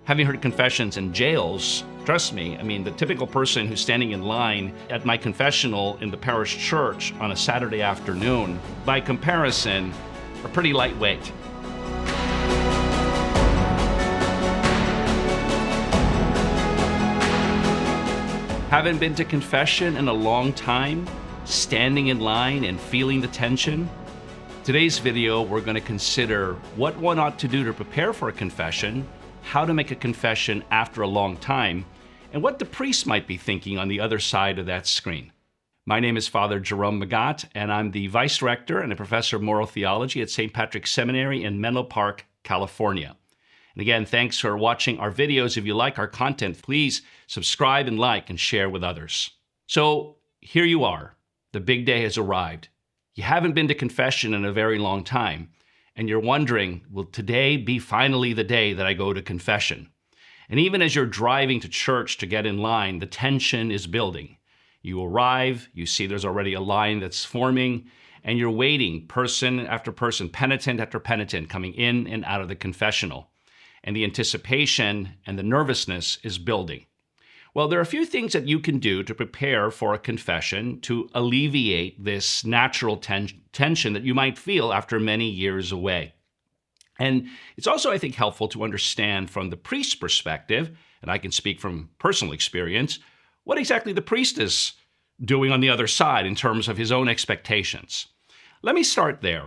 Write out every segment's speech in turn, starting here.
Having heard confessions in jails, trust me, the typical person who's standing in line at my confessional in the parish church on a Saturday afternoon, by comparison, are pretty lightweight. Haven't been to confession in a long time, standing in line and feeling the tension? Today's video, we're going to consider what one ought to do to prepare for a confession, how to make a confession after a long time, and what the priest might be thinking on the other side of that screen. My name is Father Jerome Magat, and I'm the Vice Rector and a Professor of Moral Theology at St. Patrick's Seminary in Menlo Park, California. And again, thanks for watching our videos. If you like our content, please subscribe and like and share with others. So here you are. The big day has arrived. You haven't been to confession in a very long time, and you're wondering, will today be finally the day that I go to confession? And even as you're driving to church to get in line, the tension is building. You arrive, you see there's already a line that's forming, and you're waiting, person after person, penitent after penitent, coming in and out of the confessional. And the anticipation and the nervousness is building. Well, there are a few things that you can do to prepare for a confession to alleviate this natural tension that you might feel after many years away. And it's also, I think, helpful to understand from the priest's perspective, and I can speak from personal experience, what exactly the priest is doing on the other side in terms of his own expectations. Let me start there.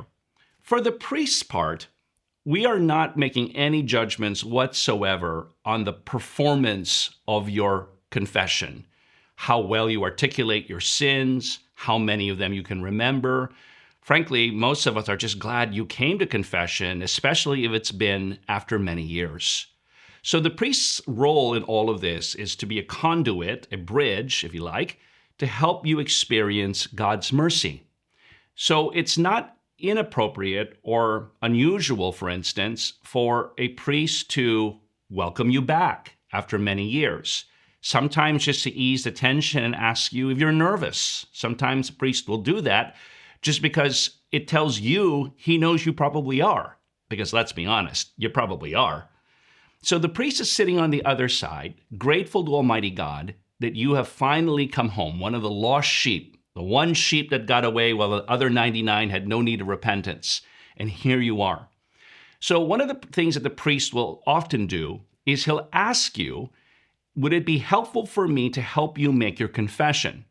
For the priest's part, we are not making any judgments whatsoever on the performance of your confession, how well you articulate your sins, how many of them you can remember. Frankly, most of us are just glad you came to confession, especially if it's been after many years. So the priest's role in all of this is to be a conduit, a bridge, if you like, to help you experience God's mercy. So it's not inappropriate or unusual, for instance, for a priest to welcome you back after many years. Sometimes just to ease the tension and ask you if you're nervous. Sometimes a priest will do that just because it tells you he knows you probably are. Because let's be honest, you probably are. So the priest is sitting on the other side, grateful to Almighty God that you have finally come home, one of the lost sheep, the one sheep that got away while the other 99 had no need of repentance. And here you are. So one of the things that the priest will often do is he'll ask you, would it be helpful for me to help you make your confession?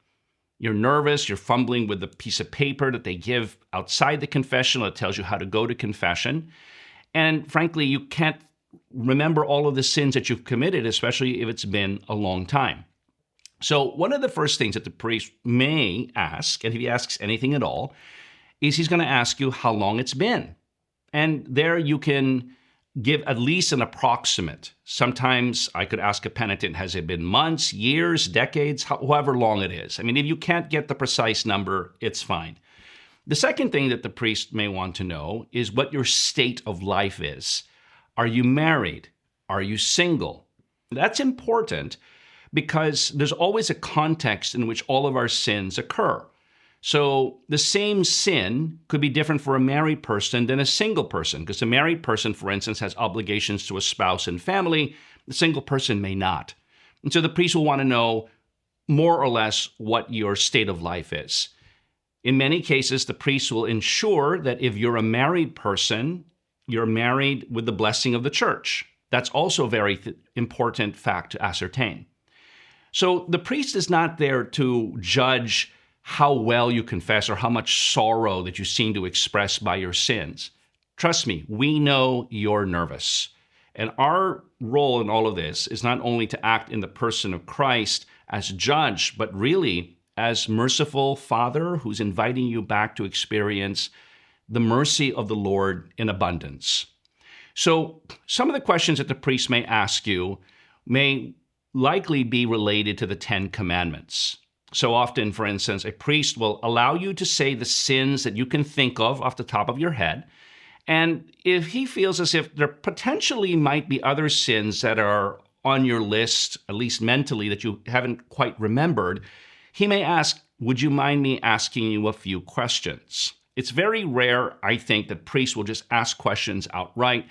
You're nervous, you're fumbling with the piece of paper that they give outside the confessional that tells you how to go to confession. And frankly, you can't remember all of the sins that you've committed, especially if it's been a long time. So one of the first things that the priest may ask, and if he asks anything at all, is he's going to ask you how long it's been. And there you can give at least an approximate. Sometimes I could ask a penitent, has it been months, years, decades, however long it is. If you can't get the precise number, it's fine. The second thing that the priest may want to know is what your state of life is. Are you married? Are you single? That's important because there's always a context in which all of our sins occur. So the same sin could be different for a married person than a single person, because a married person, for instance, has obligations to a spouse and family. The single person may not. And so the priest will want to know more or less what your state of life is. In many cases, the priest will ensure that if you're a married person, you're married with the blessing of the church. That's also a very important fact to ascertain. So the priest is not there to judge how well you confess or how much sorrow that you seem to express by your sins. Trust me, we know you're nervous. And our role in all of this is not only to act in the person of Christ as judge, but really as merciful Father who's inviting you back to experience the mercy of the Lord in abundance. So some of the questions that the priest may ask you may likely be related to the 10 Commandments. So often, for instance, a priest will allow you to say the sins that you can think of off the top of your head. And if he feels as if there potentially might be other sins that are on your list, at least mentally, that you haven't quite remembered, he may ask, would you mind me asking you a few questions? It's very rare, I think, that priests will just ask questions outright.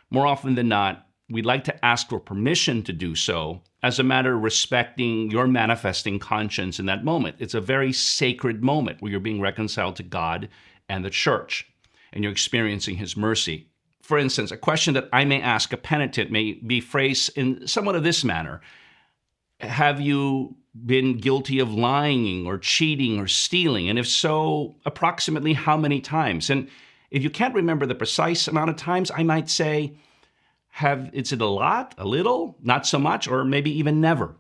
More often than not, we'd like to ask for permission to do so as a matter of respecting your manifesting conscience in that moment. It's a very sacred moment where you're being reconciled to God and the church, and you're experiencing his mercy. For instance, a question that I may ask a penitent may be phrased in somewhat of this manner. Have you been guilty of lying or cheating or stealing? And if so, approximately how many times? And if you can't remember the precise amount of times, I might say, is it a lot, a little, not so much, or maybe even never?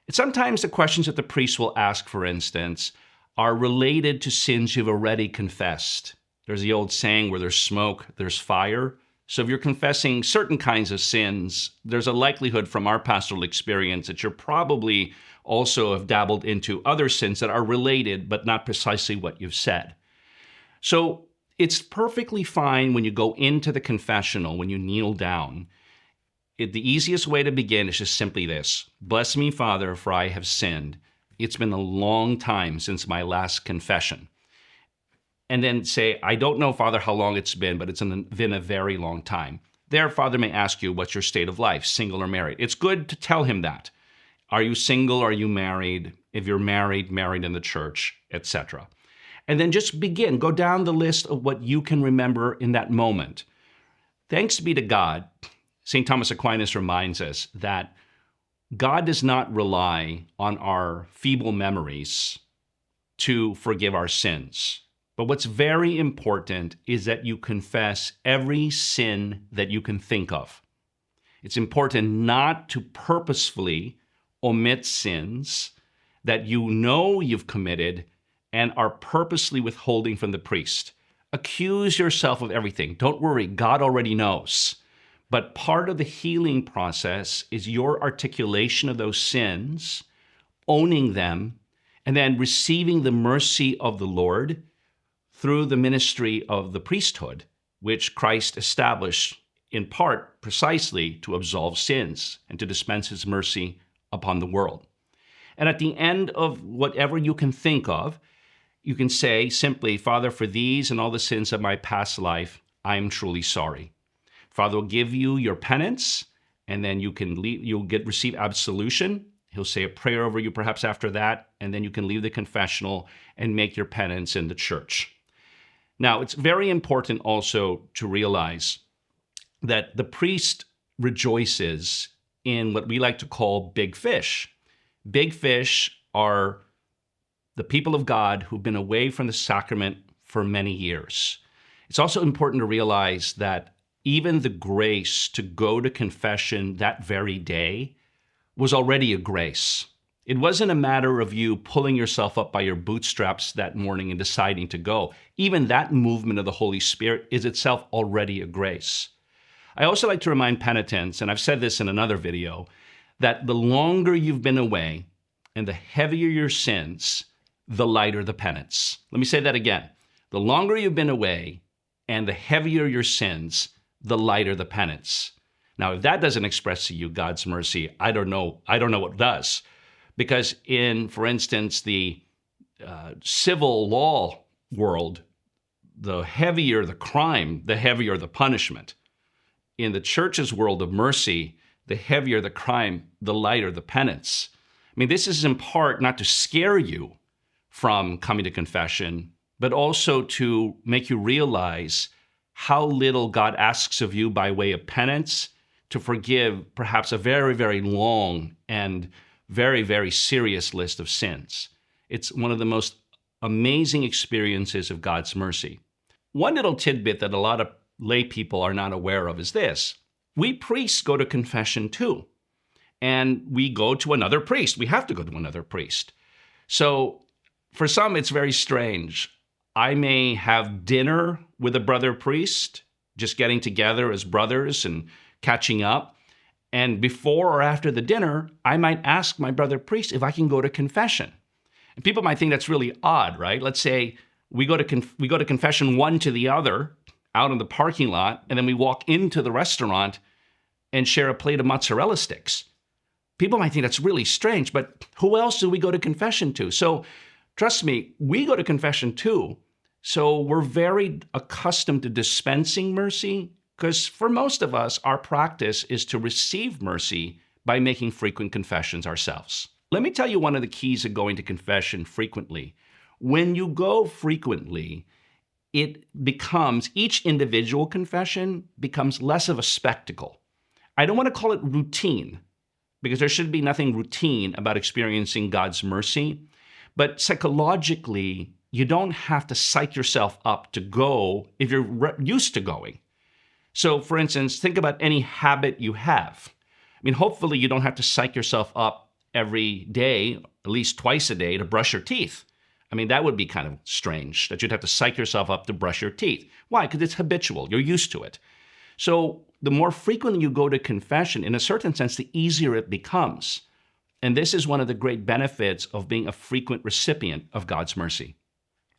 And sometimes the questions that the priest will ask, for instance, are related to sins you've already confessed. There's the old saying, where there's smoke, there's fire. So if you're confessing certain kinds of sins, there's a likelihood from our pastoral experience that you're probably also have dabbled into other sins that are related, but not precisely what you've said. So it's perfectly fine when you go into the confessional, when you kneel down. The easiest way to begin is just simply this: bless me, Father, for I have sinned. It's been a long time since my last confession. And then say, I don't know, Father, how long it's been, but it's been a very long time. There, Father may ask you, what's your state of life, single or married? It's good to tell him that. Are you single? Are you married? If you're married, married in the church, etc. And then just begin. Go down the list of what you can remember in that moment. Thanks be to God, St. Thomas Aquinas reminds us that God does not rely on our feeble memories to forgive our sins. But what's very important is that you confess every sin that you can think of. It's important not to purposefully omit sins that you know you've committed and are purposely withholding from the priest. Accuse yourself of everything. Don't worry, God already knows. But part of the healing process is your articulation of those sins, owning them, and then receiving the mercy of the Lord through the ministry of the priesthood, which Christ established in part precisely to absolve sins and to dispense his mercy upon the world. And at the end of whatever you can think of, you can say simply, Father, for these and all the sins of my past life, I am truly sorry. Father will give you your penance, and then you'll receive absolution. He'll say a prayer over you perhaps after that, and then you can leave the confessional and make your penance in the church. Now, it's very important also to realize that the priest rejoices in what we like to call big fish. Big fish are the people of God who've been away from the sacrament for many years. It's also important to realize that even the grace to go to confession that very day was already a grace. It wasn't a matter of you pulling yourself up by your bootstraps that morning and deciding to go. Even that movement of the Holy Spirit is itself already a grace. I also like to remind penitents, and I've said this in another video, that the longer you've been away and the heavier your sins, the lighter the penance. Let me say that again. The longer you've been away and the heavier your sins, the lighter the penance. Now, if that doesn't express to you God's mercy, I don't know what does. Because in, for instance, the civil law world, the heavier the crime, the heavier the punishment. In the church's world of mercy, the heavier the crime, the lighter the penance. I mean, this is in part not to scare you from coming to confession, but also to make you realize how little God asks of you by way of penance to forgive perhaps a very, very long and very, very serious list of sins. It's one of the most amazing experiences of God's mercy. One little tidbit that a lot of lay people are not aware of is this. We priests go to confession too. And we go to another priest. We have to go to another priest. So for some, it's very strange. I may have dinner with a brother priest, just getting together as brothers and catching up. And before or after the dinner, I might ask my brother priest if I can go to confession. And people might think that's really odd, right? Let's say we go to confession one to the other out in the parking lot, and then we walk into the restaurant and share a plate of mozzarella sticks. People might think that's really strange, but who else do we go to confession to? So trust me, we go to confession too. So we're very accustomed to dispensing mercy Because for most of us, our practice is to receive mercy by making frequent confessions ourselves. Let me tell you one of the keys of going to confession frequently. When you go frequently, each individual confession becomes less of a spectacle. I don't want to call it routine, because there should be nothing routine about experiencing God's mercy. But psychologically, you don't have to psych yourself up to go if you're used to going. So, for instance, think about any habit you have. I mean, hopefully you don't have to psych yourself up every day, at least twice a day, to brush your teeth. I mean, that would be kind of strange that you'd have to psych yourself up to brush your teeth. Why? Because it's habitual. You're used to it. So the more frequently you go to confession, in a certain sense, the easier it becomes. And this is one of the great benefits of being a frequent recipient of God's mercy.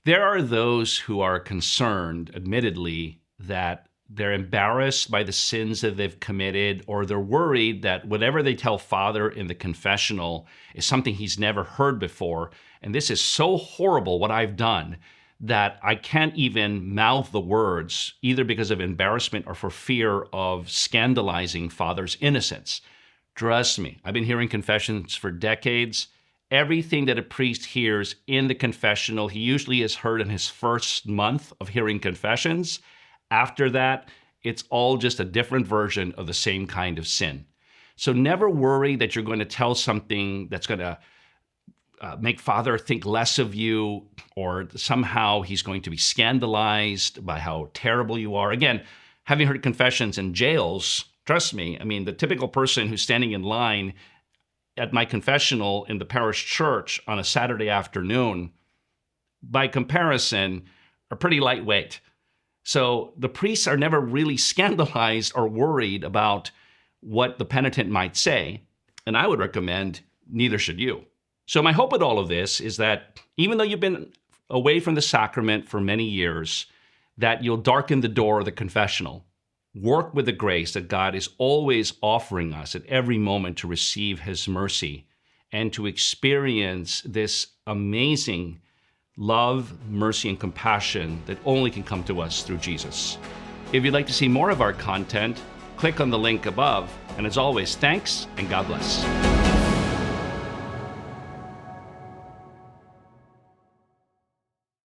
There are those who are concerned, admittedly, that they're embarrassed by the sins that they've committed, or they're worried that whatever they tell Father in the confessional is something he's never heard before. And this is so horrible, what I've done, that I can't even mouth the words, either because of embarrassment or for fear of scandalizing Father's innocence. Trust me, I've been hearing confessions for decades. Everything that a priest hears in the confessional, he usually has heard in his first month of hearing confessions. After that, it's all just a different version of the same kind of sin. So never worry that you're going to tell something that's going to make Father think less of you, or somehow he's going to be scandalized by how terrible you are. Again, having heard confessions in jails, trust me, I mean, the typical person who's standing in line at my confessional in the parish church on a Saturday afternoon, by comparison, are pretty lightweight. So the priests are never really scandalized or worried about what the penitent might say. And I would recommend neither should you. So my hope with all of this is that even though you've been away from the sacrament for many years, that you'll darken the door of the confessional. Work with the grace that God is always offering us at every moment to receive his mercy and to experience this amazing love, mercy, and compassion that only can come to us through Jesus. If you'd like to see more of our content, click on the link above. And as always, thanks and God bless.